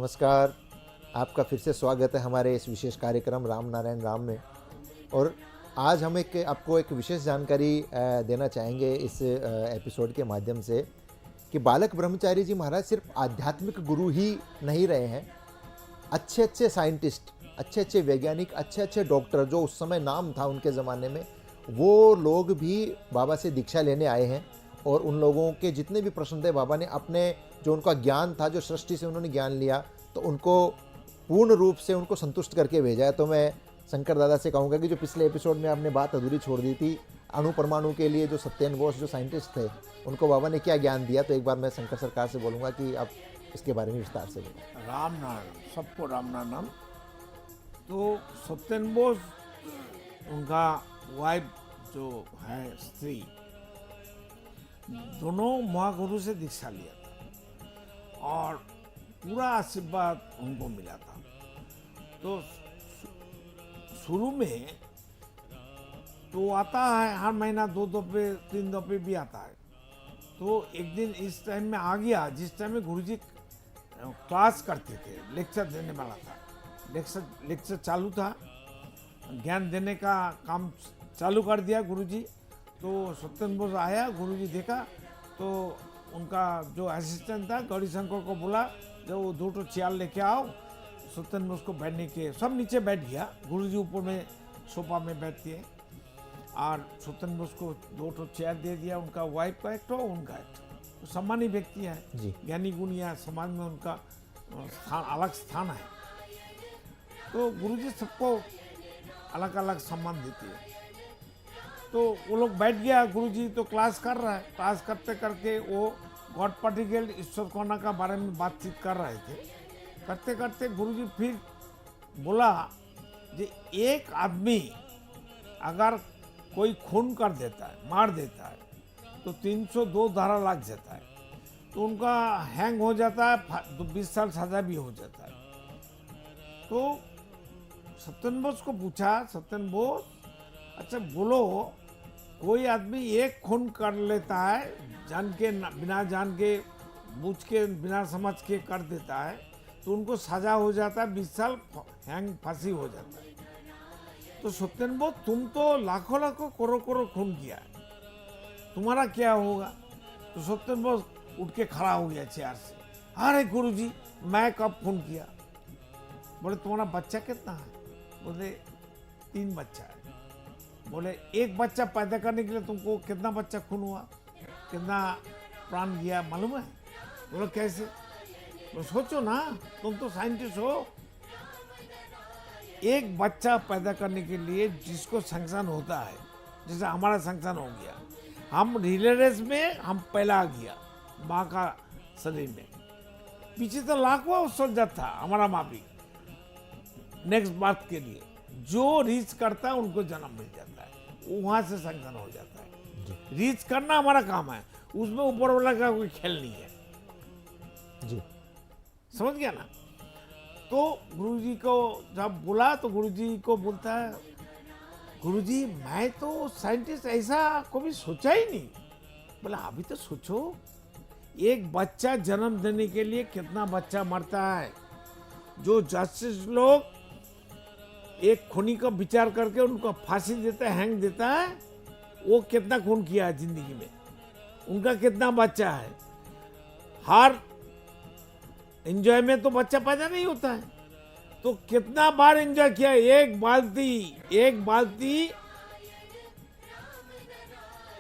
नमस्कार। आपका फिर से स्वागत है हमारे इस विशेष कार्यक्रम राम नारायण राम में। और आज हम आपको एक विशेष जानकारी देना चाहेंगे इस एपिसोड के माध्यम से कि बालक ब्रह्मचारी जी महाराज सिर्फ आध्यात्मिक गुरु ही नहीं रहे हैं। अच्छे अच्छे साइंटिस्ट, अच्छे अच्छे वैज्ञानिक, अच्छे अच्छे डॉक्टर जो उस समय नाम था उनके ज़माने में, वो लोग भी बाबा से दीक्षा लेने आए हैं। और उन लोगों के जितने भी प्रश्न थे, बाबा ने अपने जो उनका ज्ञान था, जो सृष्टि से उन्होंने ज्ञान लिया, तो उनको पूर्ण रूप से उनको संतुष्ट करके भेजा है। तो मैं शंकर दादा से कहूँगा कि जो पिछले एपिसोड में आपने बात अधूरी छोड़ दी थी, अणु परमाणु के लिए जो सत्येन बोस जो साइंटिस्ट थे, उनको बाबा ने क्या ज्ञान दिया, तो एक बार मैं शंकर सरकार से बोलूँगा कि आप इसके बारे में विस्तार से बोलें। राम नाम, सबको राम नाम। तो सत्येन बोस, उनका वाइफ जो है स्त्री, दोनों महागुरु से दीक्षा लिया था और पूरा आशीर्वाद उनको मिला था। तो शुरू में तो आता है हर महीना 2 दफे 3 दफे भी आता है। तो एक दिन इस टाइम में आ गया जिस टाइम में गुरुजी क्लास करते थे, लेक्चर देने वाला था। लेक्चर चालू था, ज्ञान देने का काम चालू कर दिया गुरुजी। तो सत्येन बोस आया, गुरुजी देखा तो उनका जो असिस्टेंट था गौरी शंकर को बोला, जब वो 2 चेयर लेके आओ सत्येन बोस को बैठने के। सब नीचे बैठ गया, गुरुजी ऊपर में सोफा में बैठती है और सत्येन बोस को 2 चेयर दे दिया। उनका वाइफ का एक उनका एक तो सम्मानी व्यक्ति है, ज्ञानी गुणी है, समाज में उनका स्थान, अलग स्थान है। तो गुरुजी सबको अलग अलग सम्मान देती है। तो वो लोग बैठ गया, गुरुजी तो क्लास कर रहा है। क्लास करते करके वो गॉड पार्टिकल ईश्वर कोना का बारे में बातचीत कर रहे थे। करते करते गुरुजी फिर बोला कि एक आदमी अगर कोई खून कर देता है, मार देता है, तो 302 धारा लग जाता है, तो उनका हैंग हो जाता है, 20 साल सजा भी हो जाता है। तो सत्येन बोस को पूछा, सत्येन बोस अच्छा बोलो, कोई आदमी एक खून कर लेता है, जान के बिना जान के, बूझ के, बिना समझ के कर देता है, तो उनको सजा हो जाता है, 20 साल हैंग, फांसी हो जाता है। तो सत्येन बोस, तुम तो लाखों लाखों करोड़ों खून किया है, तुम्हारा क्या होगा? तो सत्येन बोस उठ के खड़ा हो गया चेयर से। अरे गुरुजी, मैं कब खून किया? बोले तुम्हारा बच्चा कितना है? बोले 3 बच्चा है। बोले एक बच्चा पैदा करने के लिए तुमको कितना बच्चा खून हुआ, कितना प्राण गया मालूम है? बोलो कैसे? तो सोचो ना, तुम तो साइंटिस्ट हो। एक बच्चा पैदा करने के लिए जिसको सैंक्शन होता है, जैसे हमारा सैंक्शन हो गया, हम रिले रेस में हम पहला आ गया माँ का शरीर में, पीछे तो लाखों उत्सर्जक था हमारा माँ भी नेक्स्ट बात के लिए। जो रीच करता है उनको जन्म मिल जाता है, वहां से संगठन हो जाता है। रीच करना हमारा काम है, उसमें ऊपर वाला का कोई खेल नहीं है जी। समझ गया ना? तो गुरुजी को जब बोला तो गुरुजी को बोलता है, गुरुजी मैं तो साइंटिस्ट ऐसा कभी सोचा ही नहीं। बोला अभी तो सोचो, एक बच्चा जन्म देने के लिए कितना बच्चा मरता है। जो जस्टिस लोग एक खूनी का विचार करके उनको फांसी देता है, हैंग देता है, वो कितना खून किया है जिंदगी में, उनका कितना बच्चा है। हर एंजॉय में तो बच्चा पैदा नहीं होता है, तो कितना बार एंजॉय किया। एक बाल्टी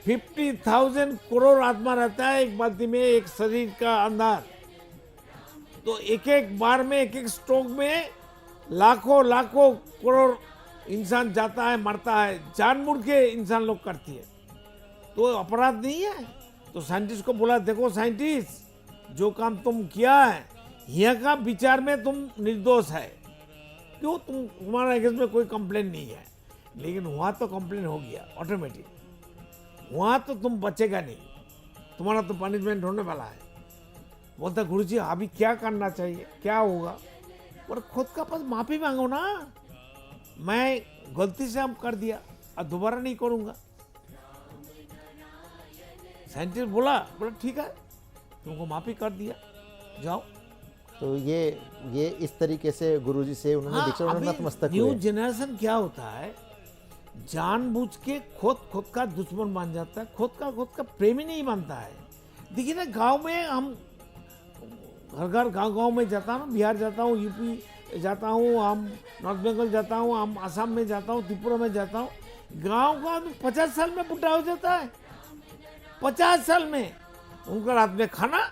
50,000 करोड़ आत्मा रहता है एक बाल्टी में, एक शरीर का अंदर। तो एक एक बार में, एक एक स्ट्रोक में लाखों लाखों करोड़ इंसान जाता है, मरता है, जानबूझ के इंसान लोग करती है, तो अपराध नहीं है। तो साइंटिस्ट को बोला, देखो साइंटिस्ट, जो काम तुम किया है, यहाँ का विचार में तुम निर्दोष है, क्यों तुम्हारा अगेंस्ट में कोई कंप्लेन नहीं है। लेकिन वहाँ तो कंप्लेन हो गया ऑटोमेटिक, वहाँ तो तुम बचेगा नहीं, तुम्हारा तो पनिशमेंट होने वाला है। बोलता गुरुजी अभी क्या करना चाहिए, क्या होगा? और खुद का पास माफी मांगो ना, मैं गलती से हम कर दिया और दोबारा नहीं करूंगा। साइंटिस्ट बोला ठीक है, तुमको माफी कर दिया, जाओ। तो ये इस तरीके से गुरुजी से उन्होंने दीक्षा, उन्होंने नतमस्तक न्यू हुए। जनरेशन क्या होता है, जानबूझ के खुद का दुश्मन मान जाता है, खुद का प्रेमी नहीं मानता है। देखिए ना, गांव में हम घर गांव में जाता हूँ, बिहार जाता हूँ, यूपी जाता हूँ, हम नॉर्थ बंगाल जाता हूँ, हम असम में जाता हूँ, त्रिपुरा में जाता हूँ, गांव का आदमी 50 साल में बुढ़ा हो जाता है। 50 साल में उनका रात में खाना,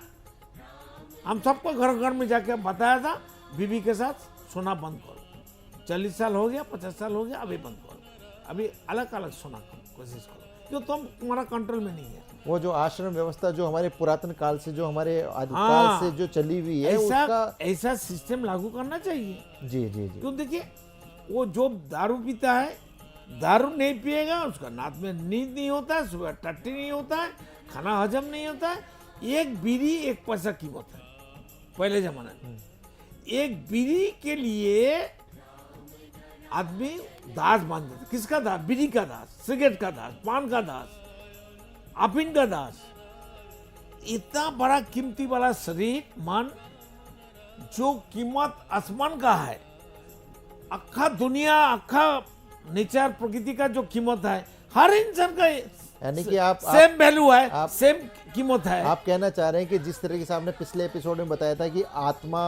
हम सबको घर में जाके बताया था, बीवी के साथ सोना बंद करो। 40 साल हो गया, 50 साल हो गया, अभी बंद करो, अभी अलग अलग सोना कोशिश करो, जो तुम्हारा कंट्रोल में नहीं है। वो जो आश्रम व्यवस्था जो हमारे पुरातन काल से, जो हमारे आदिकाल से जो चली हुई है, उसका ऐसा सिस्टम लागू करना चाहिए। जी जी जी। क्यों, देखिए वो जो दारू पीता है, दारू नहीं पिएगा, उसका रात में नींद नहीं होता है, सुबह टट्टी नहीं होता है, खाना हजम नहीं होता है। एक बीड़ी 1 पैसा कीमत है पहले जमाने में। एक बीड़ी के लिए आदमी दास बांध देता। किसका दास? बीड़ी का दास, सिगरेट का दास, पान का दास, अफीम का दास। इतना बड़ा कीमती वाला शरीर, मन, जो कीमत आसमान का है, अखा दुनिया, अखा नेचर, प्रकृति का जो कीमत है, हर इंसान का यानी कि आप सेम वैल्यू है, सेम कीमत है। आप कहना चाह रहे हैं कि जिस तरीके से आपने पिछले एपिसोड में बताया था कि आत्मा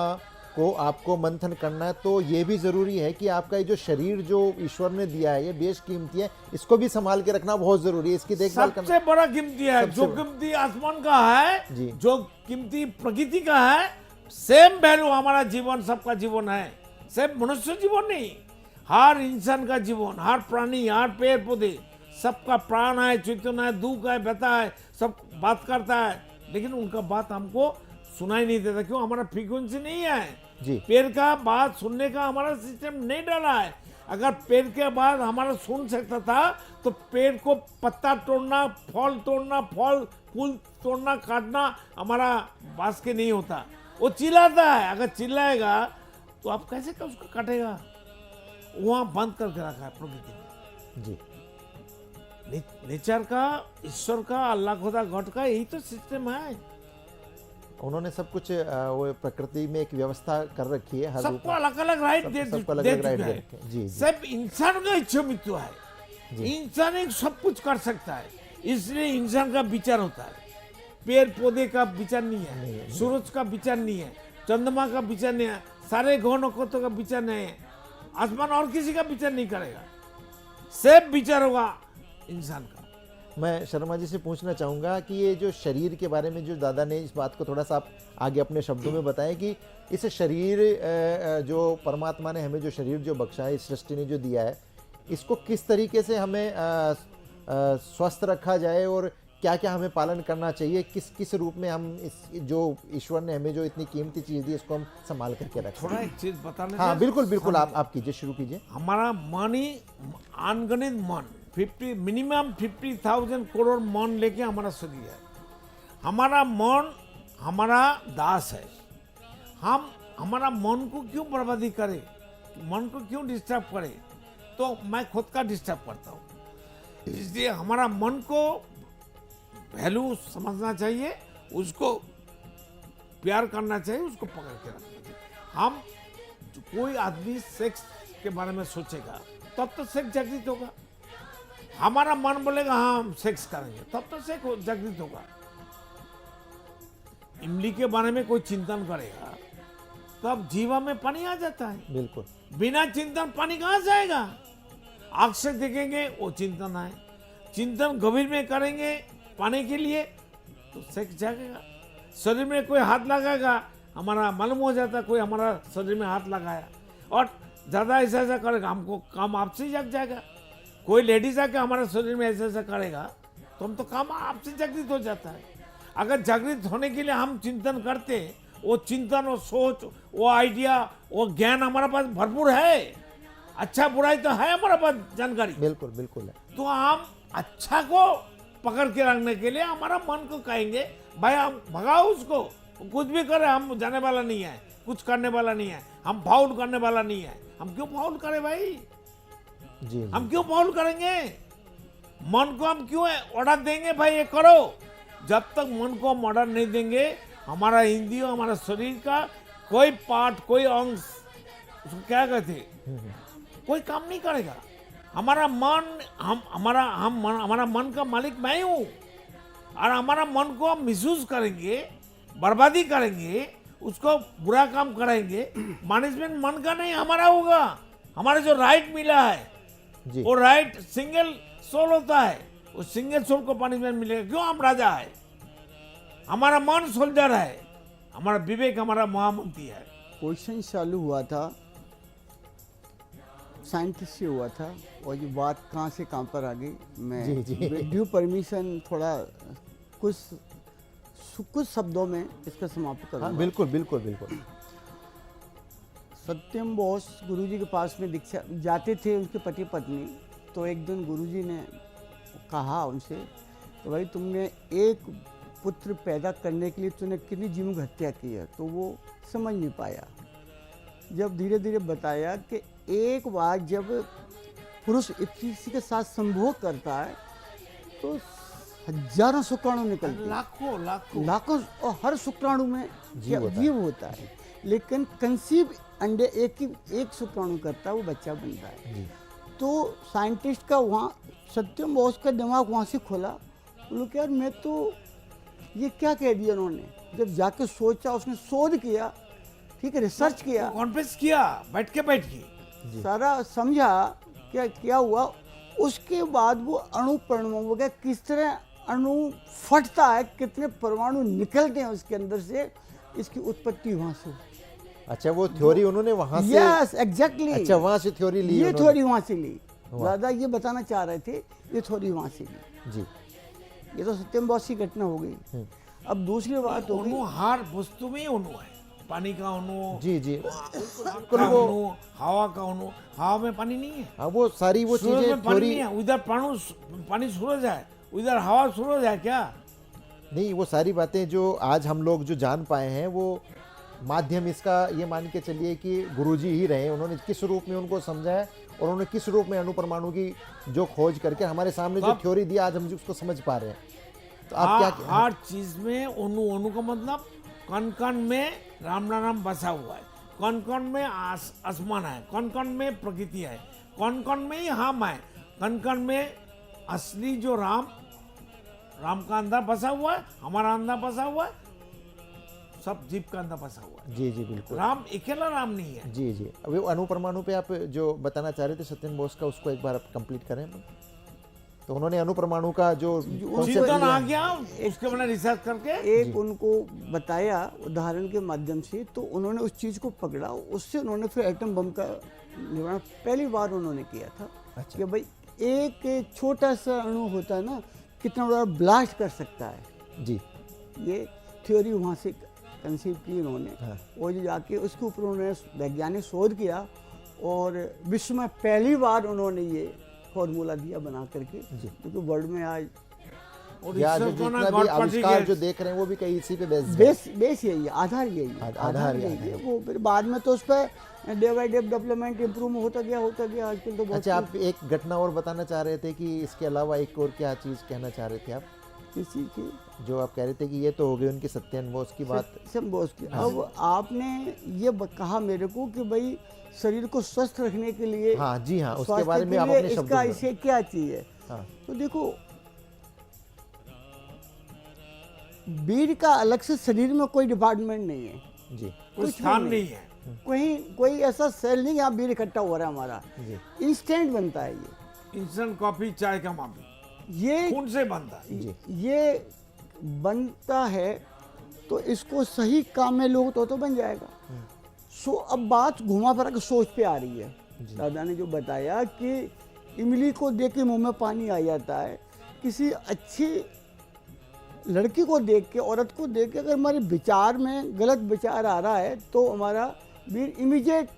को आपको मंथन करना है, तो ये भी जरूरी है कि आपका ये जो शरीर जो ईश्वर ने दिया है, ये बेश कीमती है, इसको भी संभाल के रखना बहुत जरूरी है, इसकी देखभाल करना सबसे बड़ा कीमती है। जो कीमती आसमान का है, जो कीमती प्रकृति का है, सेम वैल्यू हमारा जीवन, सबका जीवन है। सिर्फ मनुष्य जीवन नहीं, हर इंसान का जीवन, हर प्राणी, हर पेड़ पौधे, सबका प्राण है, चेतन है, दुख है, व्यथा है, सब बात करता है, लेकिन उनका बात हमको सुनाई नहीं देता। क्यों? हमारा फ्रीक्वेंसी नहीं है जी। पेड़ का बात सुनने का हमारा सिस्टम नहीं डाला है। अगर पेड़ के बाद हमारा सुन सकता था, तो पेड़ को पत्ता तोड़ना, फल तोड़ना, फूल तोड़ना, काटना हमारा बास के नहीं होता। वो चिल्लाता है, अगर चिल्लाएगा तो आप कैसे उसको काटेगा? वहां बंद करके रखा है प्रकृति ने। जी। नेचर का, ईश्वर का, अल्लाह खुदा, गॉड का यही तो सिस्टम है। उन्होंने सब कुछ वो प्रकृति में एक व्यवस्था कर रखी है, हर सबको अलग अलग राइट दे चुका है। जी। सब इंसान का इच्छा मृत्यु है, इंसान एक सब कुछ कर सकता है, इसलिए इंसान का विचार होता है। पेड़ पौधे का विचार नहीं है, सूरज का विचार नहीं है, चंद्रमा का विचार नहीं है, सारे ग्रह नक्षत्रों का विचार नहीं है, आसमान और किसी का विचार नहीं करेगा, सब विचार होगा इंसान का। मैं शर्मा जी से पूछना चाहूँगा कि ये जो शरीर के बारे में जो दादा ने इस बात को थोड़ा सा आप आगे अपने शब्दों में बताएं कि इस शरीर जो परमात्मा ने हमें जो शरीर जो बख्शा है, इस सृष्टि ने जो दिया है, इसको किस तरीके से हमें स्वस्थ रखा जाए और क्या क्या हमें पालन करना चाहिए, किस किस रूप में हम इस जो ईश्वर ने हमें जो इतनी कीमती चीज़ दी, इसको हम संभाल करके रखें। थोड़ा एक चीज़ बताना। हाँ बिल्कुल बिल्कुल, आप कीजिए, शुरू कीजिए। हमारा मन ही अनगणित मन, मिनिमम 50,000 करोड़ मन लेके हमारा शरीर है। हमारा मन हमारा दास है। हम हमारा मन को क्यों बर्बादी करें, मन को क्यों डिस्टर्ब करें? तो मैं खुद का डिस्टर्ब करता हूँ, इसलिए हमारा मन को वैल्यू समझना चाहिए, उसको प्यार करना चाहिए, उसको पकड़ के रखना चाहिए। हम कोई आदमी सेक्स के बारे में सोचेगा तब तो सेक्स जागृत होगा। हमारा मन बोलेगा हाँ हम सेक्स करेंगे, तब तो सेक्स जागृत होगा। इमली के बारे में कोई चिंतन करेगा तब जीवा में पानी आ जाता है। बिल्कुल, बिना चिंतन पानी कहाँ से आएगा? आँख से देखेंगे वो चिंतन है, चिंतन गंभीर में करेंगे पाने के लिए तो सेक्स जागेगा। शरीर में कोई हाथ लगाएगा, हमारा मालूम हो जाता है कोई हमारा शरीर में हाथ लगाया, और ज़्यादा ऐसा ऐसा करेगा, हमको काम आपसे जग जाएगा। कोई लेडीज आके हमारे शरीर में ऐसा ऐसा करेगा तो हम तो काम आपसे जागृत हो जाता है। अगर जागृत होने के लिए हम चिंतन करते, वो चिंतन, वो सोच, वो आइडिया, वो ज्ञान हमारे पास भरपूर है। अच्छा बुराई तो है हमारे पास जानकारी, बिल्कुल बिल्कुल है। तो हम अच्छा को पकड़ के रखने के लिए हमारा मन को कहेंगे भाई हम भगाओ उसको, कुछ भी करे, हम जाने वाला नहीं है, कुछ करने वाला नहीं है, हम फाउल करने वाला नहीं है। हम क्यों फाउल करें भाई? जी, हम क्यों फाउल करेंगे? मन को हम क्यों ऑर्डर देंगे भाई ये करो? जब तक मन को हम ऑर्डर नहीं देंगे, हमारा इंद्रिय, हमारा शरीर का कोई पार्ट, कोई अंश, उसको क्या कहते हैं, कोई काम नहीं करेगा। हमारा मन, हमारा मन का मालिक मैं हूँ, और हमारा मन को हम मिसयूज करेंगे, बर्बादी करेंगे, उसको बुरा काम करेंगे, मैनेजमेंट मन का नहीं हमारा होगा। हमारा जो राइट मिला है जी वो राइट सिंगल सोल होता है, उस सिंगल सोल को पनिशमेंट मिलेगा। क्यों? हम राजा है, हमारा मन सोल्जर है, हमारा विवेक हमारा महामंत्री है। क्वेश्चन चालू हुआ था, साइंटिस्ट से हुआ था, और ये बात कहाँ से कहाँ पर आ गई, मैं जी, जी। विद ड्यू परमिशन थोड़ा कुछ शब्दों में इसका समाप्त हाँ करूँगा। बिल्कुल बिल्कुल बिल्कुल। सत्यम बोस गुरुजी के पास में दीक्षा जाते थे, उनके पति पत्नी। तो एक दिन गुरुजी ने कहा उनसे कि भाई तुमने एक पुत्र पैदा करने के लिए तूने कितनी जीवों हत्या की है। तो वो समझ नहीं पाया। जब धीरे धीरे बताया कि एक बार जब पुरुष किसी के साथ संभोग करता है तो हजारों शुक्राणु निकलते हैं, लाखों लाखों लाखों, और हर शुक्राणु में जीव होता है, लेकिन कंसीव अंडे एक शुक्राणु करता है, वो बच्चा बनता है। जी तो साइंटिस्ट का वहाँ सत्यम बोस का दिमाग वहाँ से खुला। बोलो कि यार मैं तो ये क्या कह दिया उन्होंने। जब जाके सोचा, उसने शोध किया, ठीक है, रिसर्च किया, कॉन्फ्रेंस किया, बैठ के सारा समझा क्या हुआ। उसके बाद वो अणु परमाणु का किस तरह अणु फटता है, कितने परमाणु निकलते हैं उसके अंदर से, इसकी उत्पत्ति वहाँ से हुई। अच्छा, वो थ्योरी उन्होंने वहां से, यस एग्जैक्टली, अच्छा वहां से थ्योरी ली ये उन्होंने। थ्योरी वहाँ से ली। दादा ये बताना चाह रहे थे, ये थ्योरी वहाँ से ली। जी ये तो सत्यम बोस की घटना हो गई। अब दूसरी बात हो गई, अणु हर वस्तु में अणु है। पानी का अणु, जी जी का अणु, हवा का अणु। हवा में पानी नहीं है, हाँ, वो सारी वो सूरज चीजें में पानी थ्योरी नहीं है। उधर पानी सूरज है, उधर हवा सूरज है क्या? नहीं, वो सारी बातें जो आज हम लोग जो जान पाए हैं, वो माध्यम इसका ये मान के चलिए कि गुरुजी ही रहे। उन्होंने किस रूप में उनको समझा है और उन्होंने किस रूप में अणु परमाणु की जो खोज करके हमारे सामने जो थ्योरी दी, आज हम उसको समझ पा रहे हैं। तो आप क्या हर चीज में अणु, अणु का मतलब कण कण में राम नाम बसा हुआ है, कण कण में आसमान है, कण कण में प्रकृति है, कण कण में ही हम है, कण कण में असली जो राम का अंदर बसा हुआ है, हमारा अंदर बसा हुआ है, सब जीव का अंदर बसा हुआ है। जी जी बिल्कुल। राम अकेला राम नहीं है। जी जी, अभी अणु परमाणु पे आप जो बताना चाह रहे थे सत्यम बोस का, उसको एक बार आप कंप्लीट करें। तो उन्होंने अणु परमाणु का जो concept चिंतन लिया- आ गया, उसके मैंने रिसर्च करके एक उनको बताया उदाहरण के माध्यम से, तो उन्होंने उस चीज़ को पकड़ा, उससे उन्होंने फिर एटम बम का निर्माण पहली बार उन्होंने किया था। अच्छा। कि भाई एक छोटा सा अणु होता है ना, कितना बड़ा ब्लास्ट कर सकता है। जी ये थ्योरी वहाँ से कंसीव की उन्होंने। हाँ। और जो जाके उसके ऊपर उन्होंने वैज्ञानिक शोध किया, और विश्व में पहली बार उन्होंने ये फॉर्मूला दिया बना करके, क्योंकि वर्ल्ड में आज और या जो ईश्वर को ना जितना भी गॉड आविष्कार पार्टिकल्स। जो देख रहे हैं वो भी कहीं इसी पे बेस्ड है। बेस यही है, आधार यही है, आधार यही यही है। वो फिर बाद में तो उस per day by day development improve होता गया आजकल तो बहुत। अच्छा, आप एक घटना और बताना चाह रहे थे कि इसके अलावा एक और क्या चीज़ कहना चाह रहे थे आप? किस चीज़ की? जो आप कह रहे थे कि ये तो हो गई उनकी सत्यन बोस की बात। सब बोस की। अब आपने ये कहा मेरे को कि भाई शरीर को स्वस्थ रखने के लिए, हाँ जी हाँ, उसके स्वास्थ्य बारे के में आप लिए अपने शब्दों इसका में। इसे क्या चाहिए। हाँ तो देखो, वीर का अलग से शरीर में कोई डिपार्टमेंट नहीं है, जी कोई स्थान नहीं है। कोई ऐसा सेल नहीं यहाँ वीर इकट्ठा हो रहा है हमारा, जी इंस्टेंट बनता है ये। इंस्टेंट कॉफी, चाय का माफी ये खून से बनता है। जी ये बनता है, तो इसको सही काम में लोग तो बन जाएगा। सो अब बात घुमा फिरा के सोच पे आ रही है। दादा ने जो बताया कि इमली को देख के मुंह में पानी आ जाता है, किसी अच्छी लड़की को देख के, औरत को देख के अगर हमारे विचार में गलत विचार आ रहा है तो हमारा वीर इमीडिएट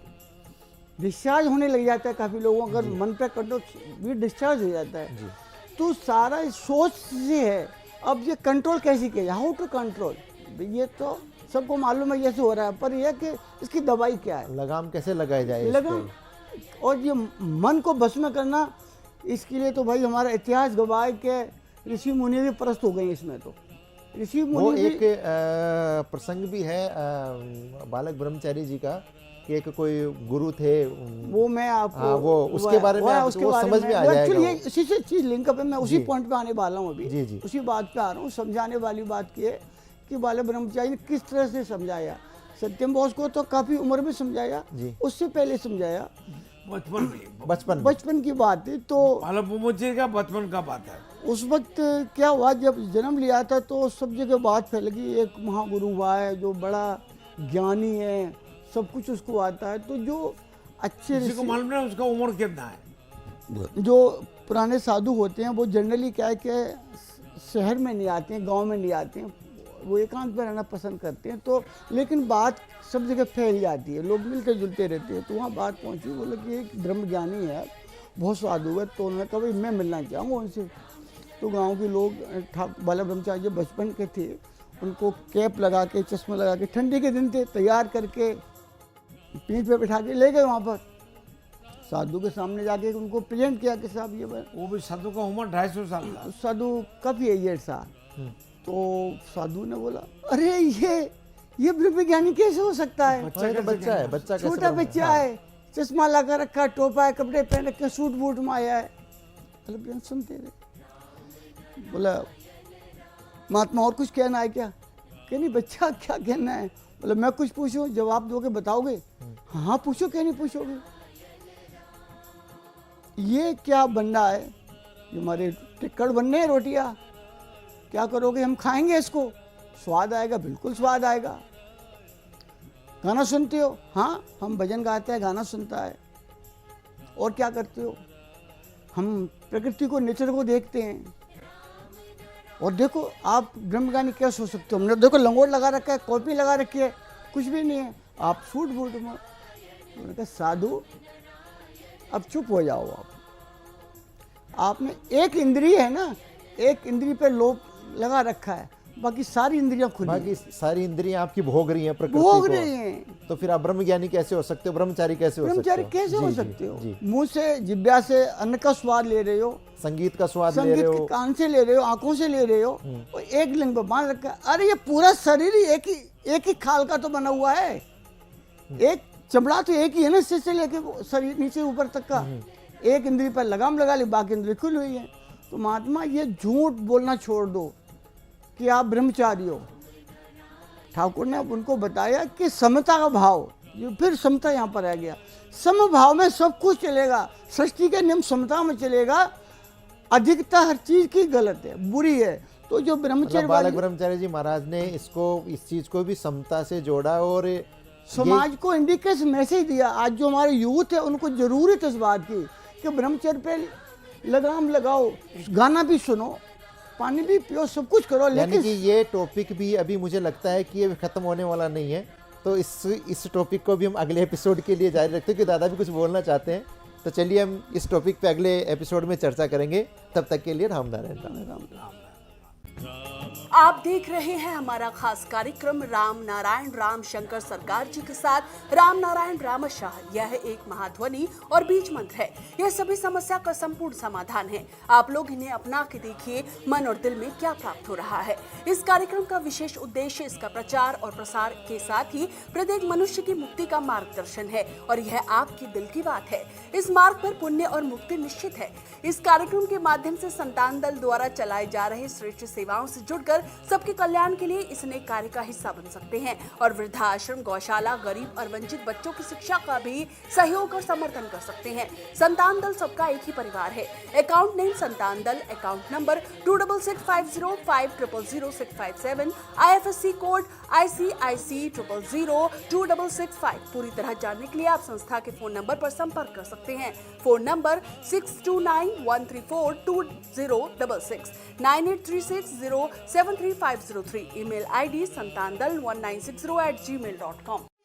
डिस्चार्ज होने लग जाता है। काफ़ी लोगों का अगर मन पे कर दो, वीर डिस्चार्ज हो जाता है। तो सारा सोच से है। अब ये कंट्रोल कैसे किया, हाउ टू कंट्रोल, ये तो सबको मालूम है कैसे हो रहा है, पर यह कि इसकी दवाई क्या है, लगाम कैसे लगाया जाए इस लगाम। पे? और ये मन को बस में करना, इसके लिए तो भाई हमारा इतिहास गवाह है कि ऋषि मुनि भी परस्त हो गए इसमें। तो ऋषि वो मुनि एक भी प्रसंग भी है बालक ब्रह्मचारी जी का कि एक कोई गुरु थे वो मैं आपको हाँ, वो उसके बारे में उसके वो बारे समझ में आ वो जाएगा एक्चुअली वो। इसी से चीज लिंक अप है, मैं उसी जी। पॉइंट पे आने वाला हूँ अभी। जी, जी। उसी बात पे आ रहा हूँ। समझाने वाली बात की है कि बालक ब्रह्मचारी ने किस तरह से समझाया। सत्यम बोस को तो काफी उम्र में समझाया, जी। उससे पहले समझाया, बचपन में बचपन में बचपन की बात है। तो बालक ब्रह्मचारी का बचपन का बात है। उस वक्त क्या हुआ, जब जन्म लिया था तो सब जगह बात फैल गई, एक महागुरु हुआ है जो बड़ा ज्ञानी है, सब कुछ उसको आता है। तो जो अच्छे किसी को ऋषि- मालूम नहीं उसका उम्र कितना है। जो पुराने साधु होते हैं वो जनरली क्या है कि शहर में नहीं आते हैं, गांव में नहीं आते हैं, वो एकांत में रहना पसंद करते हैं। तो लेकिन बात सब जगह फैल जाती है, लोग मिलकर जुलते रहते हैं। तो वहाँ बात पहुँची, बोले कि एक ब्रह्मज्ञानी है, बहुत साधु है। तो उन्होंने कहा भाई मैं मिलना चाहूँगा उनसे। तो गांव के लोग बालक ब्रह्मचारी जब बचपन के थे, उनको कैप लगा के, चश्मा लगा के, ठंडी के दिन थे, तैयार करके पीठ पे बिठा के ले गए वहाँ पर। साधु के सामने जाके उनको प्रेजेंट किया कि साहब ये वो भी साधु का उम्र 250 साल था। साधु काफी एजेड था। तो साधु ने बोला अरे ये ब्रह्मज्ञानी कैसे हो सकता है, हाँ, ये तो बच्चा है, बच्चा कैसे छोटा ब्रह्म- बच्चा हाँ। है, चश्मा लगा रखा, टोपा है, कपड़े पहन रखे, सूट बूट में आया है। बोला सुनते रहे। बोला महात्मा और कुछ कहना है क्या? कि नहीं बच्चा क्या कहना है? बोला मैं कुछ पूछूं, जवाब दोगे, बताओगे? हाँ पूछो, क्या नहीं पूछोगे? ये क्या बनना है? ये हमारे टिक्कड़ बनने हैं, रोटियां, क्या करोगे? हम खाएंगे इसको, स्वाद आएगा, बिल्कुल स्वाद आएगा। गाना सुनते हो? हाँ हम भजन गाते हैं, गाना सुनता है। और क्या करते हो? हम प्रकृति को, नेचर को देखते हैं। और देखो आप ब्रह्मज्ञानी कैसे हो सकते हो? हमने देखो लंगोट लगा रखा है, कॉपी लगा रखी है, कुछ भी नहीं है, आप सूट बूट में। मैंने कहा साधु अब चुप हो जाओ। आपने एक इंद्रिय है ना, एक इंद्रिय पे लोभ लगा रखा है, बाकी सारी इंद्रियां खुली बाकी सारी इंद्रियां आपकी भोग रही हैं प्रकृति भोग को। रही हैं। तो फिर आप ब्रह्मज्ञानी कैसे हो सकते हो, ब्रह्मचारी कैसे हो सकते हो? ब्रह्मचारी कैसे हो जी, सकते जी, हो? जी। मुंह से, जिब्या से अन्न का स्वाद ले रहे हो, संगीत का स्वाद ले संगीत रहे के हो, कान से ले रहे हो, आंखों से ले रहे हो, और एक लिंग पर बांध रखा है। अरे ये पूरा शरीर ही एक ही खाल का तो बना हुआ है, एक चमड़ा तो एक ही है ना, सिर से लेके शरीर नीचे ऊपर तक का। एक इंद्री पर लगाम लगा ली, बाकी इंद्री खुली हुई है। तो महात्मा ये झूठ बोलना छोड़ दो कि आप ब्रह्मचारी हो। ठाकुर ने उनको बताया कि समता का भाव, ये फिर समता यहाँ पर आ गया। समभाव में सब कुछ चलेगा, सृष्टि के नियम समता में चलेगा। अधिकता हर चीज की गलत है, बुरी है। तो जो ब्रह्मचर्य मतलब बालक वाली ब्रह्मचारी जी महाराज ने इसको, इस चीज को भी समता से जोड़ा और समाज को इंडिकेशन मैसेज दिया। आज जो हमारे यूथ है उनको जरूरत है इस बात की कि ब्रह्मचर्य पे लगाम लगाओ, गाना भी सुनो, पानी भी पियो, सब कुछ करो। यानी लेकिन कि ये टॉपिक भी अभी मुझे लगता है कि ये खत्म होने वाला नहीं है। तो इस टॉपिक को भी हम अगले एपिसोड के लिए जारी रखते हैं, कि दादा भी कुछ बोलना चाहते हैं। तो चलिए हम इस टॉपिक पे अगले एपिसोड में चर्चा करेंगे। तब तक के लिए राम नारायण राम। आप देख रहे हैं हमारा खास कार्यक्रम राम नारायण राम शंकर सरकार जी के साथ राम नारायण रामशाह। यह एक महाध्वनि और बीज मंत्र है। यह सभी समस्या का संपूर्ण समाधान है। आप लोग इन्हें अपना के देखिए, मन और दिल में क्या प्राप्त हो रहा है। इस कार्यक्रम का विशेष उद्देश्य इसका प्रचार और प्रसार के साथ ही प्रत्येक मनुष्य की मुक्ति का मार्गदर्शन है, और यह आपकी दिल की बात है। इस मार्ग पर पुण्य और मुक्ति निश्चित है। इस कार्यक्रम के माध्यम से संतान दल द्वारा चलाए जा रहे श्रेष्ठ सेवाओं से जुड़कर सबके कल्याण के लिए इस नए कार्य का हिस्सा बन सकते हैं, और वृद्धाश्रम, गौशाला, गरीब और वंचित बच्चों की शिक्षा का भी सहयोग और समर्थन कर सकते हैं। संतान दल सबका एक ही परिवार है। अकाउंट नेम संतान दल, account number 266505000657, IFSC code ICIC 0002665। पूरी तरह जानने के लिए आप संस्था के फोन नंबर पर संपर्क कर सकते हैं। Phone number 6291342066, 9836073503। Email ID santandal1960@gmail.com।